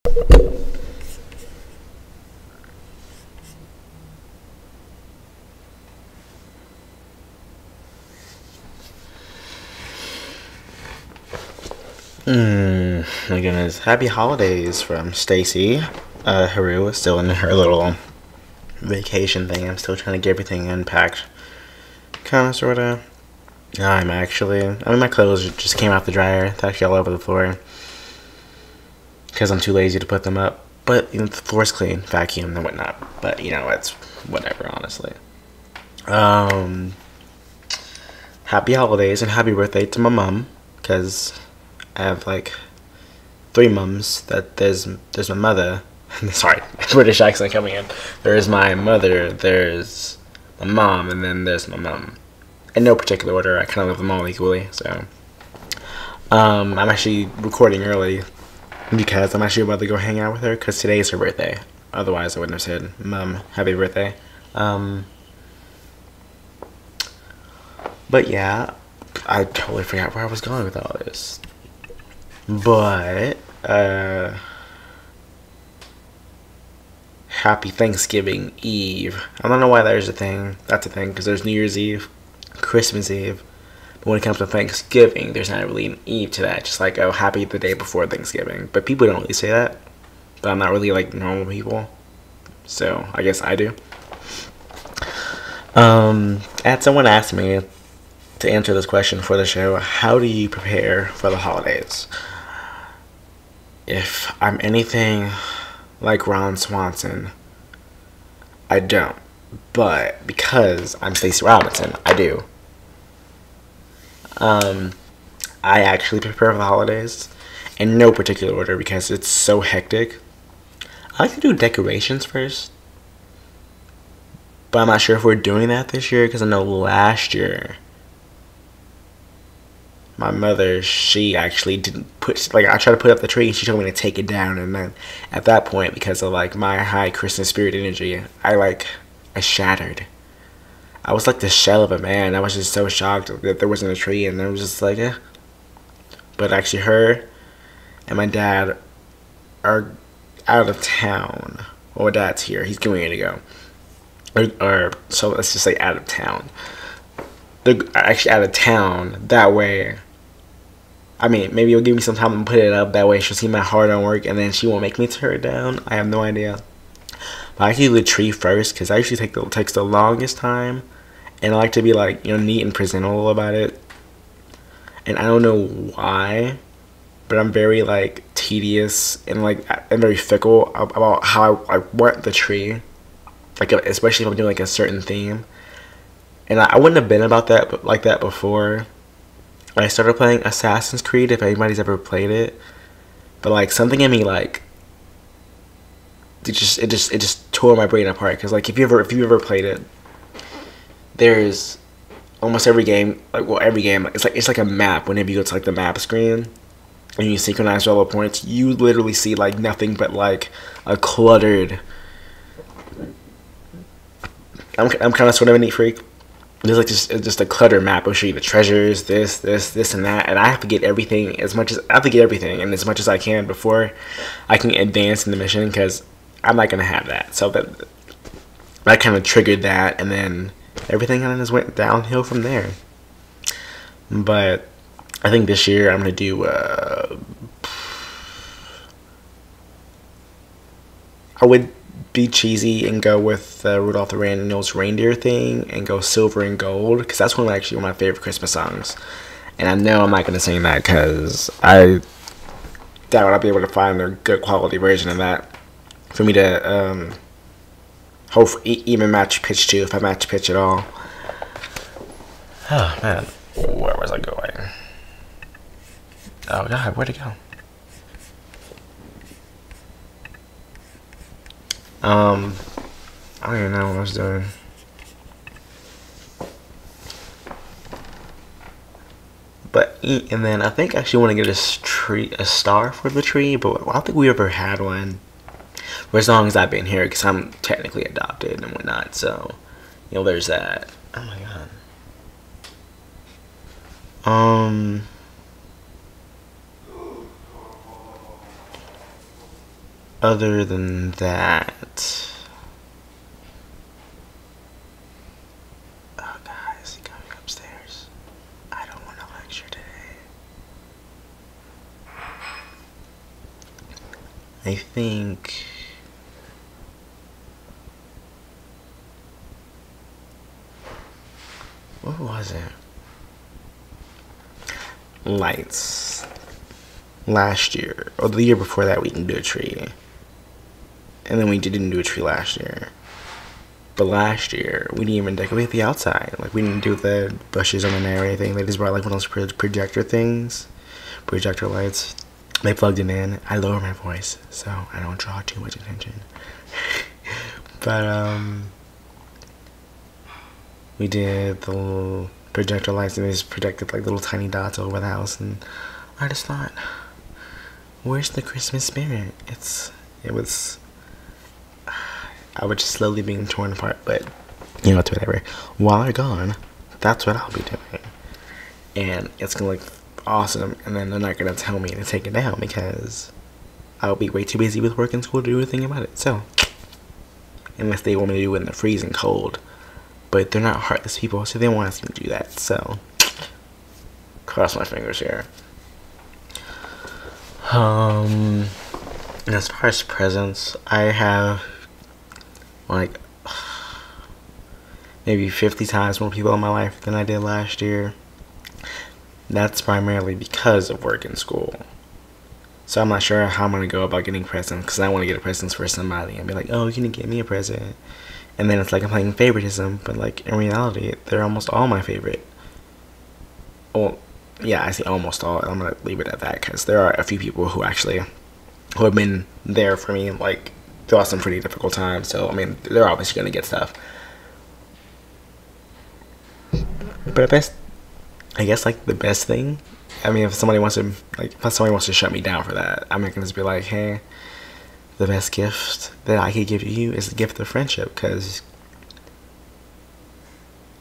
My goodness. Happy holidays from Staci. Haru is still in her little vacation thing. I'm still trying to get everything unpacked. Kinda, sorta. My clothes just came out the dryer. It's actually all over the floor. Because I'm too lazy to put them up. But, the floor's clean, vacuumed and whatnot. But, it's whatever, honestly. Um, Happy holidays and happy birthday to my mom. Because I have, three mums. There's my mother. Sorry, British accent coming in. There's my mother, there's my mom, and then there's my mom. In no particular order, I kind of love them all equally, so. I'm actually recording early because I'm actually about to go hang out with her because today is her birthday. Otherwise, I wouldn't have said, Mom, happy birthday. But yeah, I totally forgot where I was going with all this. But, Happy Thanksgiving Eve. I don't know why there's a thing. That's a thing, because there's New Year's Eve, Christmas Eve. But when it comes to Thanksgiving, there's not really an Eve to that. Just like, oh, happy the day before Thanksgiving. But people don't really say that. But I'm not really like normal people. So, I guess I do. I had someone ask me to answer this question for the show. How do you prepare for the holidays? If I'm anything like Ron Swanson, I don't. But because I'm Stacey Robinson, I do. I actually prepare for the holidays in no particular order because it's so hectic. I like to do decorations first, but I'm not sure if we're doing that this year because I know last year my mother, she actually didn't put, I tried to put up the tree and she told me to take it down, and then at that point, because of my high Christmas spirit energy, I shattered. I was like the shell of a man. I was just so shocked that there wasn't a tree, and I was just like, eh. But actually her and my dad are out of town. Well, my dad's here. He's getting ready to go. So let's just say out of town. They're actually out of town. That way, maybe it'll give me some time to put it up. That way she'll see my hard-on work, and then she won't make me tear it down. I have no idea. But I do the tree first, because I usually takes the longest time. And I like to be, neat and presentable about it. And I don't know why, but I'm very, tedious and, I'm very fickle about how I want the tree. Especially if I'm doing, a certain theme. And I wouldn't have been about that like that before I started playing Assassin's Creed, if anybody's ever played it. But something in me it just tore my brain apart, because if you ever played it, there's almost every game, every game, it's like a map. Whenever you go to the map screen and you synchronize all the points, you literally see nothing but a cluttered. I'm kind of sort of a neat freak. There's just a cluttered map. It'll show you the treasures, this, and that, and I have to get everything as much as I can before I can advance in the mission, because I'm not gonna have that. So that kind of triggered that, and then everything kind of just went downhill from there. But I think this year I'm gonna do. I would be cheesy and go with Rudolph the Red-Nosed Reindeer thing and go Silver and Gold, because that's one of my favorite Christmas songs. And I know I'm not going to sing that because I doubt I'll be able to find a good quality version of that for me to hopefully even match pitch to, if I match pitch at all. Oh man, where was I going? Oh god, where'd it go? I don't even know what I was doing. But, and then I think I actually want to get a star for the tree, but I don't think we ever had one for as long as I've been here, because I'm technically adopted and whatnot, so, there's that. Oh my god. Other than that, oh guys, he coming upstairs. I don't want to lecture today. I think what was it? Lights. Last year, or the year before that, we didn't do a tree. And then we didn't do a tree last year. But last year, we didn't even decorate the outside. Like, we didn't do the bushes on the there or anything. They just brought, like, one of those projector things. Projector lights. They plugged it in. I lower my voice, so I don't draw too much attention. But, we did the little projector lights, and they just projected, like, little tiny dots over the house. And I just thought, where's the Christmas spirit? It was, I was just slowly being torn apart, but, you know, it's whatever. While they're gone, that's what I'll be doing. And it's gonna look awesome, and then they're not gonna tell me to take it down because I'll be way too busy with work and school to do anything about it. So, unless they want me to do it in the freezing cold. But they're not heartless people, so they don't want us to do that. So, cross my fingers here. And as far as presents, I have like maybe 50 times more people in my life than I did last year. That's primarily because of work and school. So I'm not sure how I'm going to go about getting presents, because I want to get a present for somebody and be like, oh, you can get me a present. And then it's like I'm playing favoritism, but like in reality, they're almost all my favorite. Well, yeah, I say almost all. I'm going to leave it at that, because there are a few people who have been there for me, like, throughout some pretty difficult times. So, I mean, they're obviously going to get stuff. But I guess, like, the best thing, I mean, if somebody wants to shut me down for that, I'm not going to just be like, hey, the best gift that I could give you is the gift of friendship, because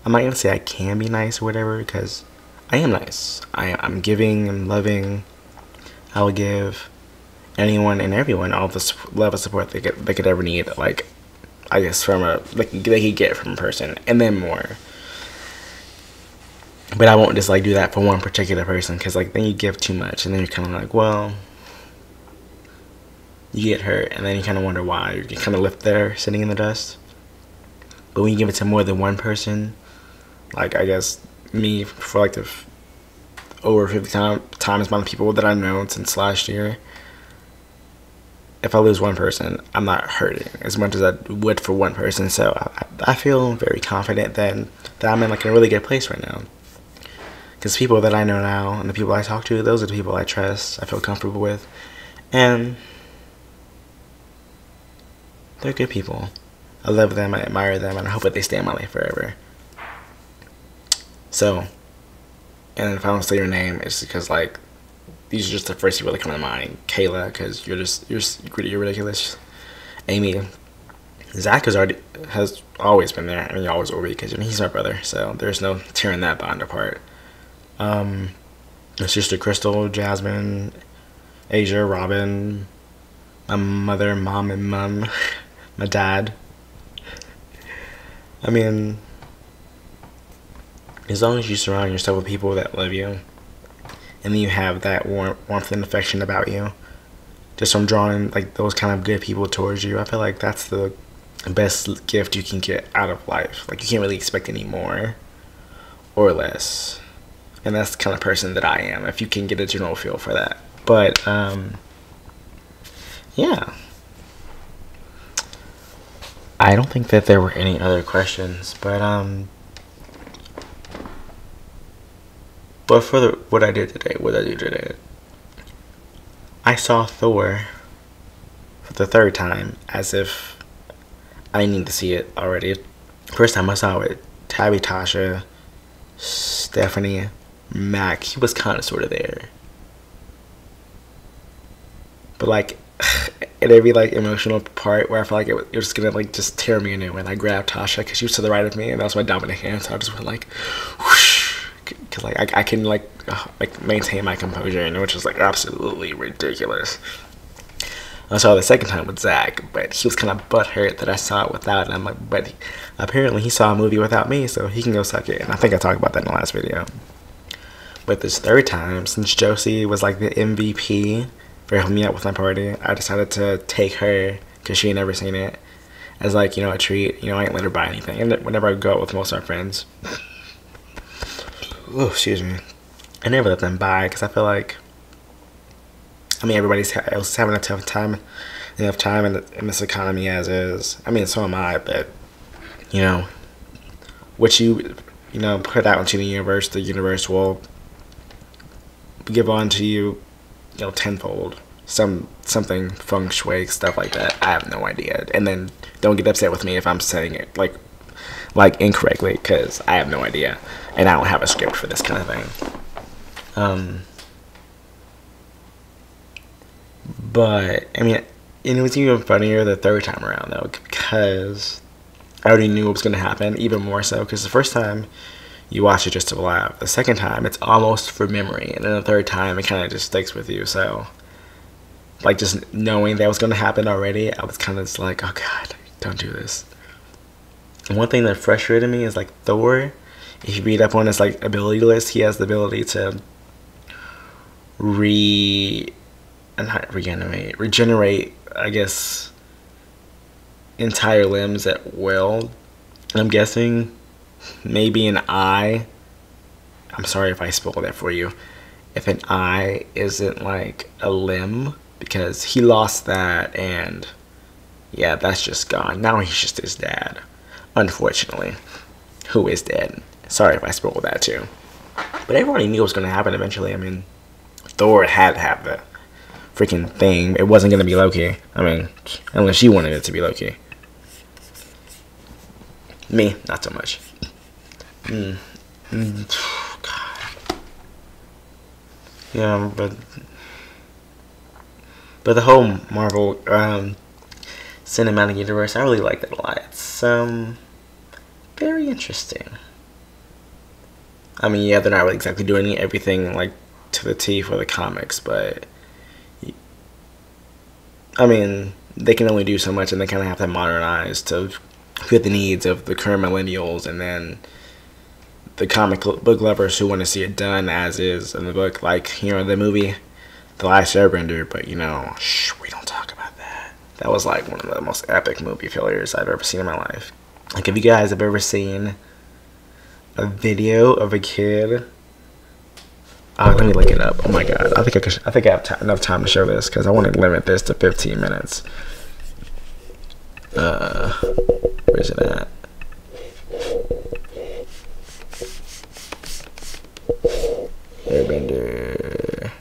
I'm not going to say I can be nice or whatever, because I am nice. I'm giving and loving. I will give anyone and everyone all the love and support they could ever need, like, I guess they could get from a person, and then more. But I won't just like do that for one particular person, because like then you give too much, and then you're kind of like, well, you get hurt, and then you kind of wonder why. You kind of left there sitting in the dust. But when you give it to more than one person, like I guess me, for like the over 50 times amount of people that I've known since last year, if I lose one person, I'm not hurting as much as I would for one person. So I feel very confident that I'm in like a really good place right now. Because people that I know now and the people I talk to, those are the people I trust, I feel comfortable with. And they're good people. I love them, I admire them, and I hope that they stay in my life forever. So, and if I don't say your name, it's because like, these are just the first people that come to mind. Kayla, because you're ridiculous. Amy. Zach has always been there. I mean, he always will be, because he's my brother. So there's no tearing that bond apart. My sister Crystal, Jasmine, Asia, Robin, my mother, mom, and mum, my dad. I mean, as long as you surround yourself with people that love you, and then you have that warmth and affection about you, just from drawing like those kind of good people towards you, I feel like that's the best gift you can get out of life. Like, you can't really expect any more or less. And that's the kind of person that I am, if you can get a general feel for that. But, yeah. I don't think that there were any other questions, but for what I do today, I saw Thor for the third time, as if I need to see it already. First time I saw it, Tabby, Tasha, Stephanie, Mac, he was kind of sort of there. But like, at every like emotional part where I felt like it was gonna like just tear me a new one, I grabbed Tasha because she was to the right of me, and that was my dominant hand, so I just went like, whoosh, because like I can like maintain my composure, and which is like absolutely ridiculous. I saw it the second time with Zach, but he was kind of butthurt that I saw it without him. Like, but apparently he saw a movie without me, so he can go suck it. And I think I talked about that in the last video. But this third time, since Josie was like the MVP for helping me out with my party, I decided to take her, because she had never seen it, as like, you know, a treat. You know, I ain't let her buy anything. And whenever I go out with most of my friends, oh, excuse me, I never let them buy, because I feel like, I mean, everybody else is having a tough time, enough time in this economy as is. I mean, so am I, but, you know, what you know, put out into the universe will give on to you, you know, tenfold. Something feng shui, stuff like that. I have no idea. And then don't get upset with me if I'm saying it like incorrectly, because I have no idea. And I don't have a script for this kind of thing. But, I mean, it was even funnier the third time around, though, because I already knew what was going to happen, even more so, because the first time, you watch it just to laugh. The second time, it's almost from memory, and then the third time, it kind of just sticks with you, so, like, just knowing that was going to happen already, I was kind of just like, oh god, don't do this. And one thing that frustrated me is, like, Thor, if you read up on his, like, ability list, he has the ability to regenerate, I guess, entire limbs at will. And I'm guessing maybe an eye, I'm sorry if I spoiled that for you, if an eye isn't like a limb, because he lost that, and yeah, that's just gone. Now he's just his dad, unfortunately, who is dead. Sorry if I spoiled that too. But everybody knew it was going to happen eventually. I mean, Thor had to have the freaking thing. It wasn't going to be Loki. I mean, unless you wanted it to be Loki. Me, not so much. God. Yeah, but the whole Marvel cinematic universe, I really like that a lot. It's very interesting. I mean, yeah, they're not really exactly doing everything like to the T for the comics, but I mean, they can only do so much, and they kind of have to modernize to fit the needs of the current millennials, and then the comic book lovers who want to see it done as is in the book, like, you know, the movie The Last Airbender. But, you know, we don't talk about that. That was like one of the most epic movie failures I've ever seen in my life. Like, if you guys have ever seen a video of a kid, let me look it up. Oh my god, I think I have enough time to show this, because I want to limit this to 15 minutes. Where's it at? Airbender.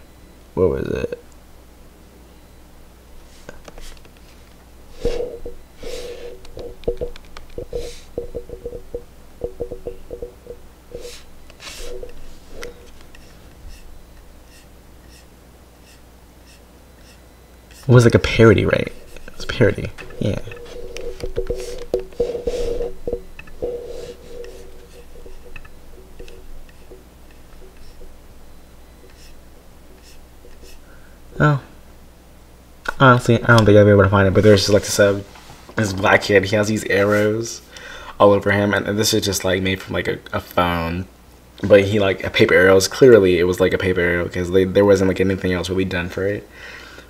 What was it? It was like a parody, right? It was a parody. Yeah. Oh. Honestly, I don't think I'll be able to find it, but there's just like this black kid. He has these arrows all over him, and this is just like made from like a phone. But he like a paper arrows. Clearly, it was like a paper arrow, because there wasn't like anything else really done for it.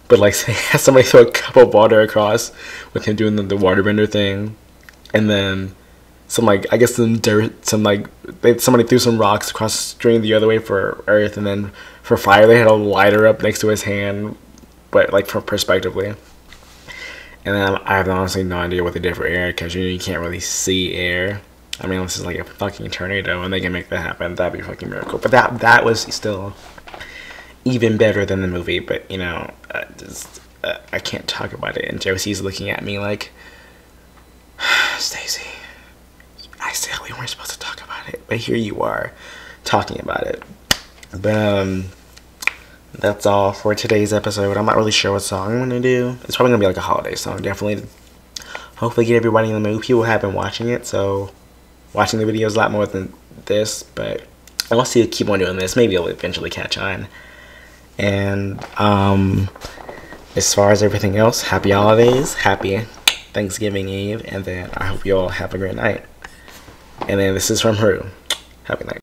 But like, somebody threw a cup of water across with him doing the waterbender thing, and then some like, I guess some dirt, somebody threw some rocks across the stream the other way for Earth, and then for fire they had a lighter up next to his hand, but like from perspectively. And then I have honestly no idea what they did for air, because you can't really see air. I mean, this is like a fucking tornado, and they can make that happen. That'd be a fucking miracle. But that was still even better than the movie. But, you know, I can't talk about it. And Josie's looking at me like, Stacy, I said we weren't supposed to talk about it, but here you are talking about it. But that's all for today's episode. I'm not really sure what song I'm gonna do. It's probably gonna be like a holiday song. Definitely, hopefully get everybody in the mood. People have been watching it, so watching the videos a lot more than this. But I'll see. Keep on doing this. Maybe it'll eventually catch on. And as far as everything else, happy holidays, happy Thanksgiving Eve, and then I hope you all have a great night. And then this is from Haru. Happy night.